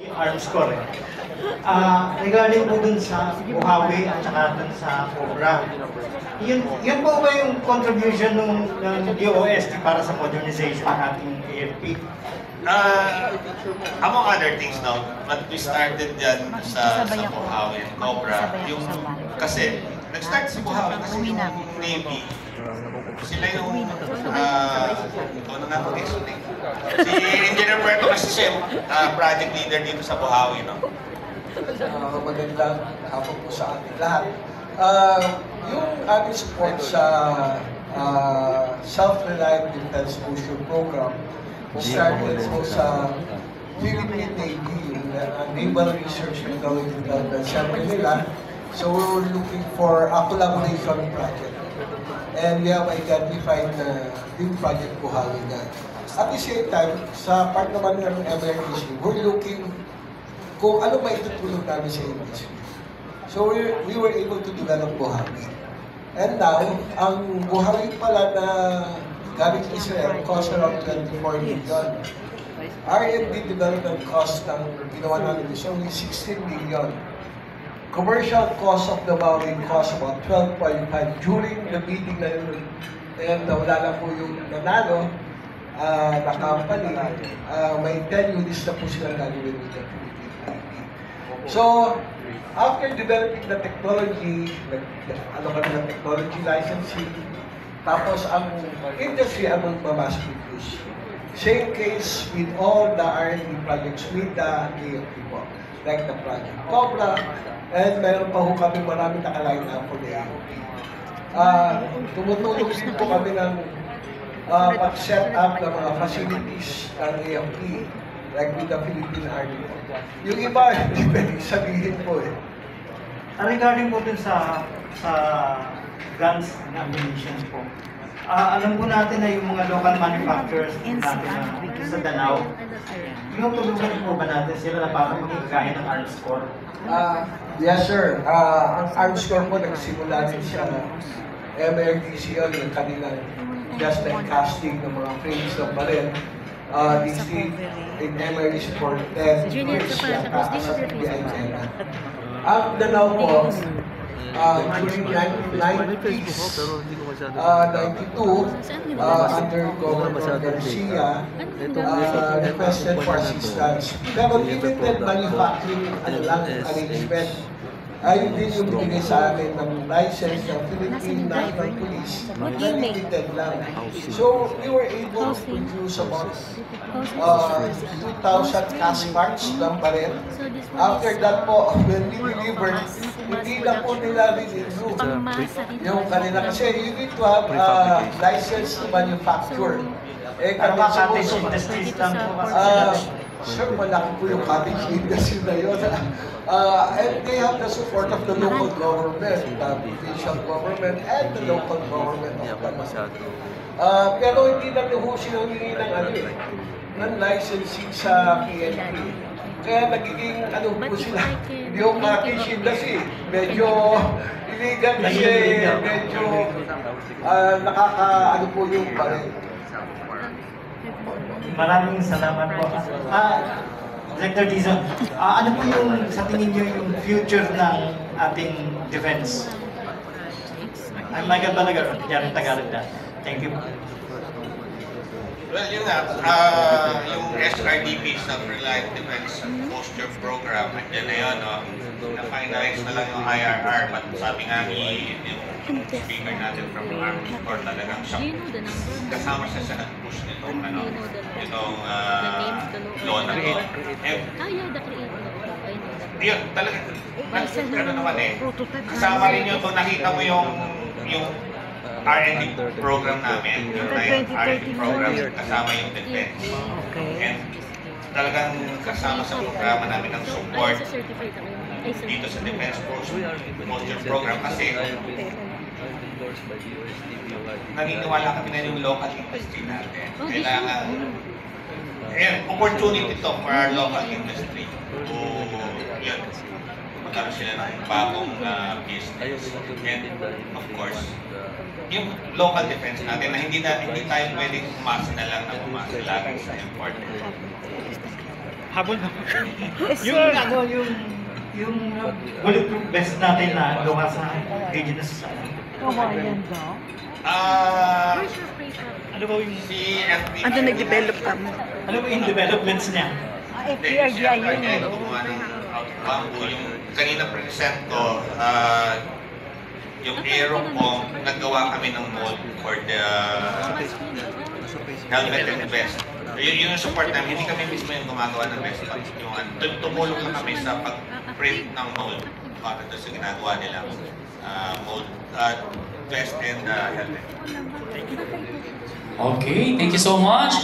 Arms Corps. Regarding po dun sa Buhawi at saka dun sa Cobra, yun po ba yung contribution ng DOST para sa modernization ng ating AFP? Among other things now, but we started dyan sa Buhawi and Cobra, yung kasi nag-start si Buhawi kasi yung Navy, sila yung ito na nga mag-explain. Si Engineer Puerto kasi siya yung project leader dito sa Buhawi, no? Magandang hapon po sa ating lahat. Yung ating support sa Self-Reliant Defense Booster Program started po sa Philippine Navy, yung Naval Research and Development Center nila. So we were looking for a collaboration project. And we have identified yung project Buhawi na. At the same time, sa part naman ng MRDC, we're looking kung ano ba itutulong namin sa industry. So we were able to develop Buhawi. And now, ang Buhawi pala na galing Israel cost around 24 million. R&D development cost ng ginawa namin is only 16 million. Commercial cost of the Buhawi cost about 12.5 during the meeting na yun. And wala na po yung nanalo na company. May 10 units na po silang gagawin with the Philippine Navy. So, after developing the technology, ano kami ng technology licensing, tapos ang industry ang magmamass produce. Same case with all the R&D projects with the AFP po, like the project Cobra, and meron pa ho kami maraming nakaline up for the AFP. Tumutulong din po kami ng pag-set up ng mga facilities ng AFP, like with the Philippine Army. Yung iba, hindi pwede sabihin po eh. Regarding po dun sa guns and ammunition po, alam po natin na yung mga local manufacturers natin sa Danao, yung tulungan po ba natin sila na para maging kaya ng Arms Corps? Yes sir, ang Arms Corps po nagsimula din sa MRDC yung kanilang just like casting ng mga frames ng baril. They stayed in MRDC for 10 years sa PBI China. Ang Danao po, during 1990s, 92, under Governor Garcia, requested for assistance. Pero limited manufacturing arrangement. Ayun din yung binigay sa akin ng license ng Philippine National Police na limited lang. So, we were able to produce about 2,000 cast parts ng baril. After that po, when we delivered, hindi na po nila rin-improve yung kanila. Kasi you need to have a license to manufacture. Eh, Ano ba cottage industries lang po kasi? Sure, malaki po yung cottage industry na yun. And they have the support of the local government, the provincial government, and the local government of Danao. Pero hindi na ho sila humingi ng licensing sa PNP. Kaya nagiging po sila, hindi yung cottage industry. Medyo illegal kasi, medyo po yung baril. Maraming salamat po. Director Dizon, ano po yung sa tingin niyo yung future ng ating defense? I'm Michael Balagar, Jared Tagalog na. Thank you. Well, yun nga, yung SRDP, Self-Reliant Defense Posture Program, andyan na yun, no? Na-finalize na lang yung IRR, but sabi nga ni yung speaker natin from Army Corps, talagang siya, kasama siya sa nag-push nitong, itong law na to. Yun, talagang, naman kasama rin yun, kung nakita mo yung R&D program namin, yung R&D program, kasama yung defense. And talagang kasama sa programa namin ang support dito sa Defense Posture Program kasi naniniwala kami na yung local industry natin. Kailangan, opportunity to for our local industry. Yun, magkaroon sila ng bagong business. And of course, yung local defense natin na hindi tayo pwedeng umasa na lang na umasa lagi sa import. Habol ba? yung bulletproof vest natin na gawa sa indigenous Kawayan daw. ano ba yung Si FB. Ano nag-develop kami? ano ba yung developments niya? FPRDI yun eh. Gumawa ng out of bamboo. Yung kanina present ko, yung Aerocom, naggawa kami ng mold for the helmet and vest. Yun yung support namin, hindi kami mismo yung gumagawa ng vest. Yung, tumulong lang kami sa pag-print ng mold para doon sa ginagawa nila. Mold, vest and helmet. Okay, thank you so much.